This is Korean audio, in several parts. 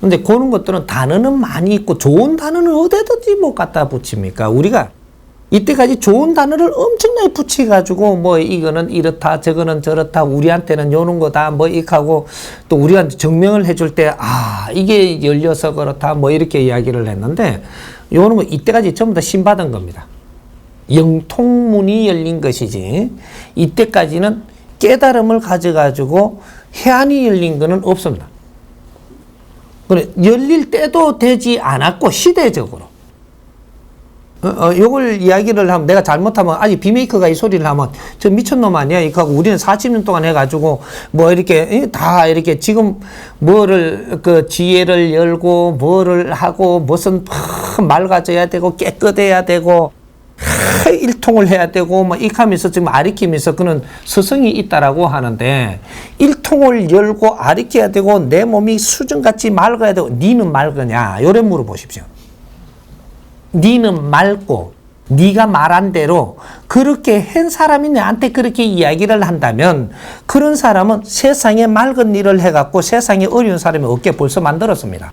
근데 그런 것들은 단어는 많이 있고 좋은 단어는 어디든지 못 갖다 붙입니까? 우리가 이때까지 좋은 단어를 엄청나게 붙여가지고 뭐 이거는 이렇다 저거는 저렇다 우리한테는 요런 거다 뭐 이하고 또 우리한테 증명을 해줄 때 이게 열려서 그렇다 뭐 이렇게 이야기를 했는데 요런 거 이때까지 전부 다 신받은 겁니다. 영통문이 열린 것이지 이때까지는 깨달음을 가져가지고 해안이 열린 거는 없습니다. 그래 열릴 때도 되지 않았고 시대적으로 요걸 이야기를 하면 내가 잘못하면 아니 비메이커가 이 소리를 하면 저 미친놈 아니야 이거 하고 우리는 40년 동안 해가지고 뭐 이렇게 다 이렇게 지금 뭐를 그 지혜를 열고 뭐를 하고 무슨 맑아져야 되고 깨끗해야 되고 일통을 해야 되고 뭐 이하면서 지금 아리키면서 그는 스승이 있다라고 하는데 일통을 열고 아리켜야 되고 내 몸이 수정같이 맑아야 되고 니는 맑으냐 요래 물어보십시오. 니는 맑고 네가 말한 대로 그렇게 한 사람이 나한테 그렇게 이야기를 한다면 그런 사람은 세상에 맑은 일을 해갖고 세상에 어려운 사람이 없게 벌써 만들었습니다.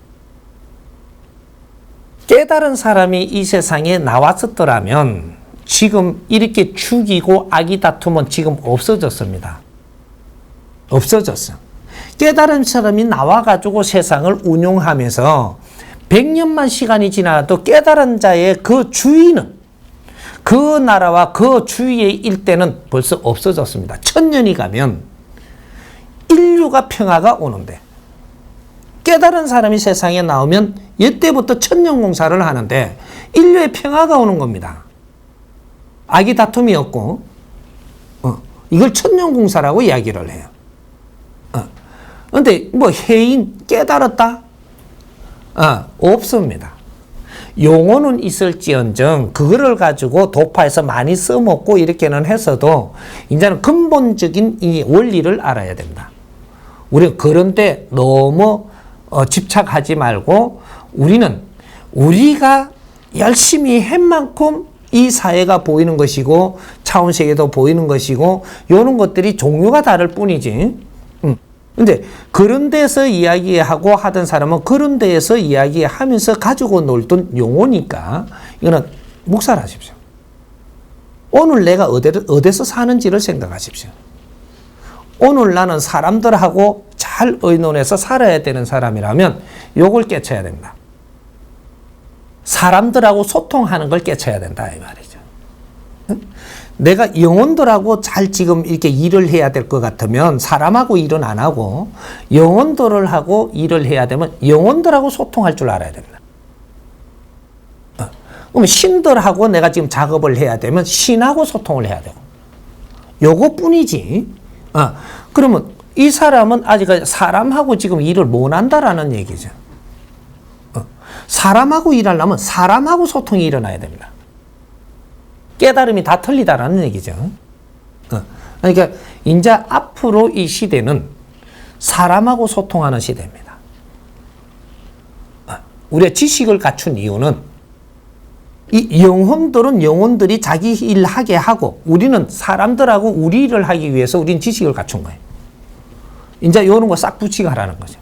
깨달은 사람이 이 세상에 나왔었더라면 지금 이렇게 죽이고 악이 다툼은 지금 없어졌습니다. 없어졌어. 깨달은 사람이 나와가지고 세상을 운용하면서 100년만 시간이 지나도 깨달은 자의 그 주인은 그 나라와 그 주위의 일대는 벌써 없어졌습니다. 1000년이 가면 인류가 평화가 오는데 깨달은 사람이 세상에 나오면 이때부터 천년공사를 하는데 인류의 평화가 오는 겁니다. 악이 다툼이 없고 이걸 천년공사라고 이야기를 해요. 그런데 뭐 해인 깨달았다? 없습니다. 용어는 있을지언정 그거를 가지고 도파해서 많이 써먹고 이렇게는 했어도 이제는 근본적인 이 원리를 알아야 된다. 우리가 그런데 너무 집착하지 말고 우리는 우리가 열심히 한 만큼 이 사회가 보이는 것이고 차원세계도 보이는 것이고 이런 것들이 종류가 다를 뿐이지. 근데 그런 데서 이야기하고 하던 사람은 그런 데에서 이야기하면서 가지고 놀던 용어니까 이거는 묵살하십시오. 오늘 내가 어디서 사는지를 생각하십시오. 오늘 나는 사람들하고 잘 의논해서 살아야 되는 사람이라면 요걸 깨쳐야 된다. 사람들하고 소통하는 걸 깨쳐야 된다 이 말이죠. 내가 영혼들하고 잘 지금 이렇게 일을 해야 될 것 같으면 사람하고 일은 안 하고 영혼들을 하고 일을 해야 되면 영혼들하고 소통할 줄 알아야 됩니다. 그럼 신들하고 내가 지금 작업을 해야 되면 신하고 소통을 해야 되고 요거뿐이지. 그러면 이 사람은 아직 사람하고 지금 일을 못 한다라는 얘기죠. 사람하고 일하려면 사람하고 소통이 일어나야 됩니다. 깨달음이 다 틀리다라는 얘기죠. 그러니까 이제 앞으로 이 시대는 사람하고 소통하는 시대입니다. 우리가 지식을 갖춘 이유는 이 영혼들은 영혼들이 자기 일 하게 하고 우리는 사람들하고 우리 일을 하기 위해서 우리는 지식을 갖춘 거예요. 이제 이런 거 싹 붙이고 하라는 거죠.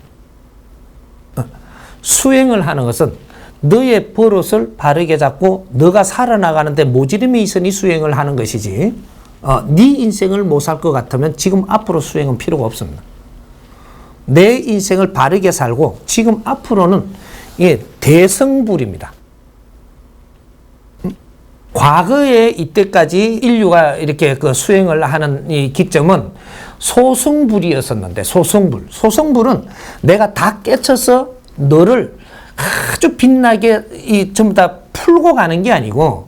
수행을 하는 것은 너의 버릇을 바르게 잡고 너가 살아나가는데 모지름이 있으니 수행을 하는 것이지 네 인생을 못 살 것 같으면 지금 앞으로 수행은 필요가 없습니다. 내 인생을 바르게 살고 지금 앞으로는 대성불입니다. 과거에 이때까지 인류가 이렇게 그 수행을 하는 이 기점은 소승불이었었는데 소승불은 내가 다 깨쳐서 너를 아주 빛나게 전부 다 풀고 가는 게 아니고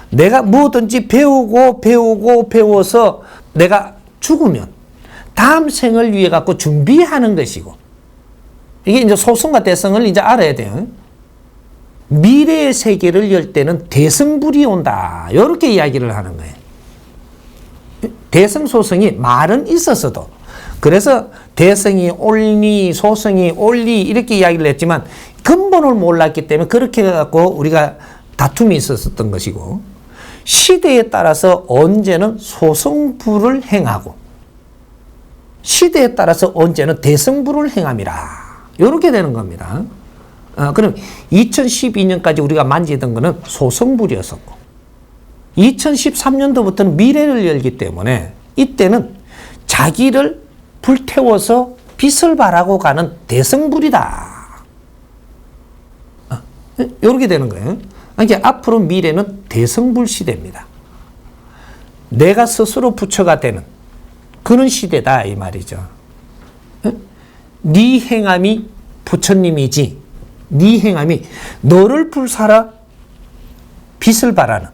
내가 뭐든지 배워서 내가 죽으면 다음 생을 위해 갖고 준비하는 것이고 이게 이제 소승과 대성을 이제 알아야 돼요. 미래의 세계를 열 때는 대성불이 온다. 이렇게 이야기를 하는 거예요. 대성소승이 말은 있었어도 그래서 대성이 옳니 소승이 옳니 이렇게 이야기를 했지만 근본을 몰랐기 때문에 그렇게 해갖고 우리가 다툼이 있었던 것이고 시대에 따라서 언제는 소승불을 행하고 시대에 따라서 언제는 대성불을 행함이라 이렇게 되는 겁니다. 그럼 2012년까지 우리가 만지던 거는 소성불이었었고 2013년도부터는 미래를 열기 때문에 이때는 자기를 불태워서 빛을 발하고 가는 대성불이다. 이렇게 되는 거예요. 그러니까 앞으로 미래는 대성불 시대입니다. 내가 스스로 부처가 되는 그런 시대다 이 말이죠. 네 행함이 부처님이지 네 행함이 너를 불사라 빛을 발하는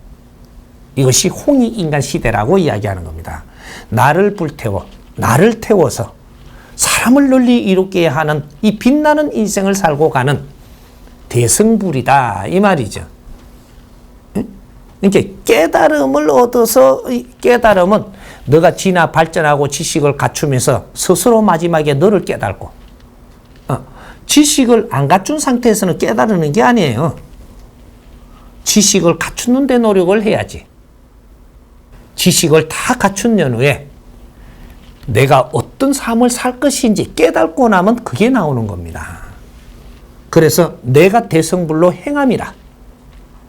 이것이 홍익인간 시대라고 이야기하는 겁니다. 나를 불태워 나를 태워서 사람을 널리 이롭게 하는 이 빛나는 인생을 살고 가는 대성불이다 이 말이죠. 이렇게 깨달음을 얻어서 깨달음은 너가 진화 발전하고 지식을 갖추면서 스스로 마지막에 너를 깨닫고 지식을 안 갖춘 상태에서는 깨달는 게 아니에요. 지식을 갖추는 데 노력을 해야지. 지식을 다 갖춘 연후에 내가 어떤 삶을 살 것인지 깨닫고 나면 그게 나오는 겁니다. 그래서 내가 대성불로 행함이라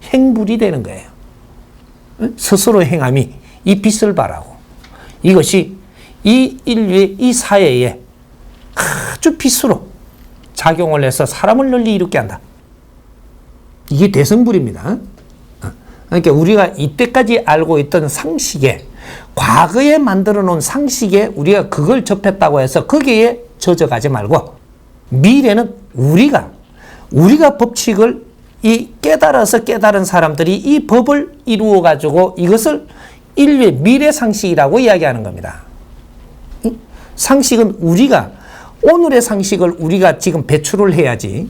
행불이 되는 거예요. 스스로 행함이 이 빛을 발하고 이것이 이 인류의 이 사회에 아주 빛으로 작용을 해서 사람을 널리 이롭게 한다. 이게 대성불입니다. 그러니까 우리가 이때까지 알고 있던 상식에 과거에 만들어 놓은 상식에 우리가 그걸 접했다고 해서 거기에 젖어가지 말고 미래는 우리가 법칙을 이 깨달아서 깨달은 사람들이 이 법을 이루어 가지고 이것을 인류의 미래 상식이라고 이야기하는 겁니다. 상식은 우리가 오늘의 상식을 우리가 지금 배출을 해야지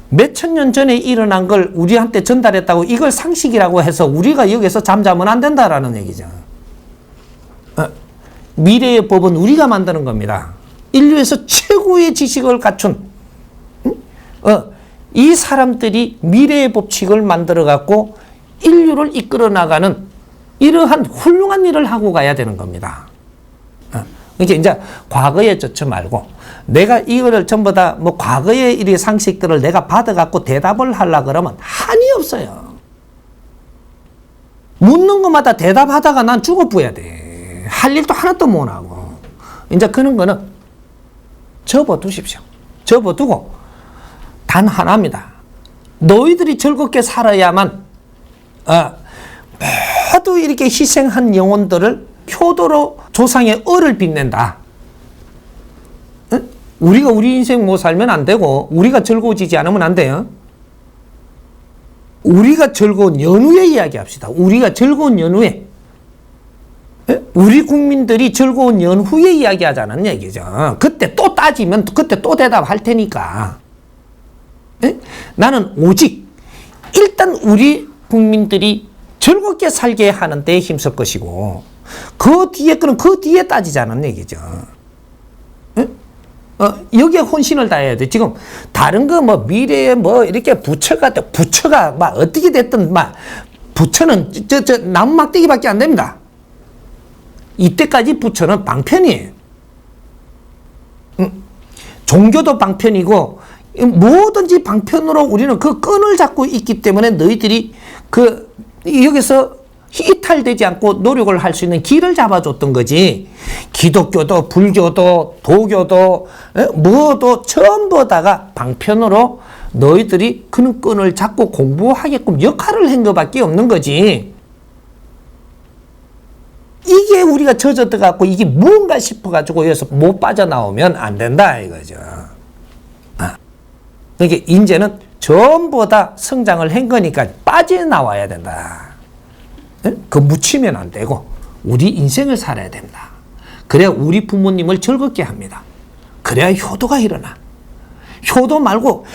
몇천 년 전에 일어난 걸 우리한테 전달했다고 이걸 상식이라고 해서 우리가 여기서 잠자면 안 된다라는 얘기죠. 미래의 법은 우리가 만드는 겁니다. 인류에서 최고의 지식을 갖춘 이 사람들이 미래의 법칙을 만들어 갖고 인류를 이끌어 나가는 이러한 훌륭한 일을 하고 가야 되는 겁니다. 그러니까 이제 과거에 젖지 말고 내가 이거를 전부 다 뭐 과거의 이 상식들을 내가 받아갖고 대답을 하려 그러면 한이 없어요. 묻는 것마다 대답하다가 난 죽어버려야 돼. 할 일도 하나도 못하고. 이제 그런 거는 접어두십시오. 접어두고 단 하나입니다. 너희들이 즐겁게 살아야만 모두 이렇게 희생한 영혼들을 효도로 조상의 을을 빛낸다. 우리가 우리 인생 못 살면 안 되고 우리가 즐거워지지 않으면 안 돼요. 우리가 즐거운 연후에 이야기합시다. 우리가 즐거운 연후에 우리 국민들이 즐거운 연후에 이야기하자는 얘기죠. 그때 또 따지면 그때 또 대답할 테니까. 나는 오직 일단 우리 국민들이 즐겁게 살게 하는 데 힘쓸 것이고 그 뒤에 거는 그 뒤에 따지자는 얘기죠. 여기에 혼신을 다해야 돼. 지금 다른 거 뭐 미래에 뭐 이렇게 부처가 막 어떻게 됐든 막 부처는 저 나무 막대기밖에 안 됩니다. 이때까지 부처는 방편이에요. 종교도 방편이고 뭐든지 방편으로 우리는 그 끈을 잡고 있기 때문에 너희들이 여기서 이탈되지 않고 노력을 할 수 있는 길을 잡아줬던 거지. 기독교도 불교도 도교도 뭐도 전부 다가 방편으로 너희들이 그런 끈을 잡고 공부하게끔 역할을 한 것밖에 없는 거지. 이게 우리가 젖어들어갖고 이게 뭔가 싶어가지고 여기서 못 빠져나오면 안 된다 이거죠. 그러니까 이제는 전부 다 성장을 한 거니까 빠져나와야 된다. 그 묻히면 안 되고 우리 인생을 살아야 된다. 그래야 우리 부모님을 즐겁게 합니다. 그래야 효도가 일어나. 효도 말고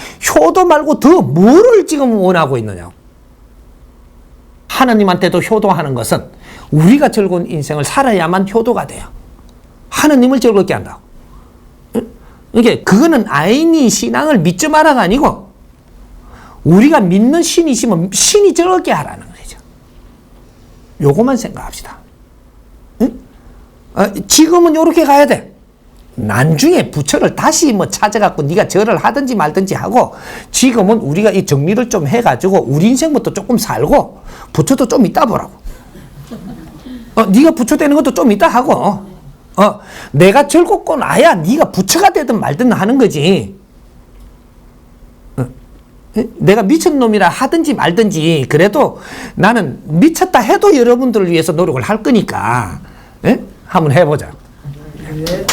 더 뭐를 지금 원하고 있느냐고. 하나님한테도 효도하는 것은 우리가 즐거운 인생을 살아야만 효도가 돼요. 하나님을 즐겁게 한다고. 이게 그거는 아인이 신앙을 믿지 마라가 아니고 우리가 믿는 신이시면 신이 즐겁게 하라는 거죠. 요것만 생각합시다. 응? 지금은 요렇게 가야 돼. 나중에 부처를 다시 뭐 찾아갖고 네가 절을 하든지 말든지 하고 지금은 우리가 이 정리를 좀 해가지고 우리 인생부터 조금 살고 부처도 좀 이따 보라고. 네가 부처 되는 것도 좀 이따 하고 내가 즐겁고 나야 네가 부처가 되든 말든 하는 거지. 내가 미친놈이라 하든지 말든지 그래도 나는 미쳤다 해도 여러분들을 위해서 노력을 할 거니까 한번 해보자. 네.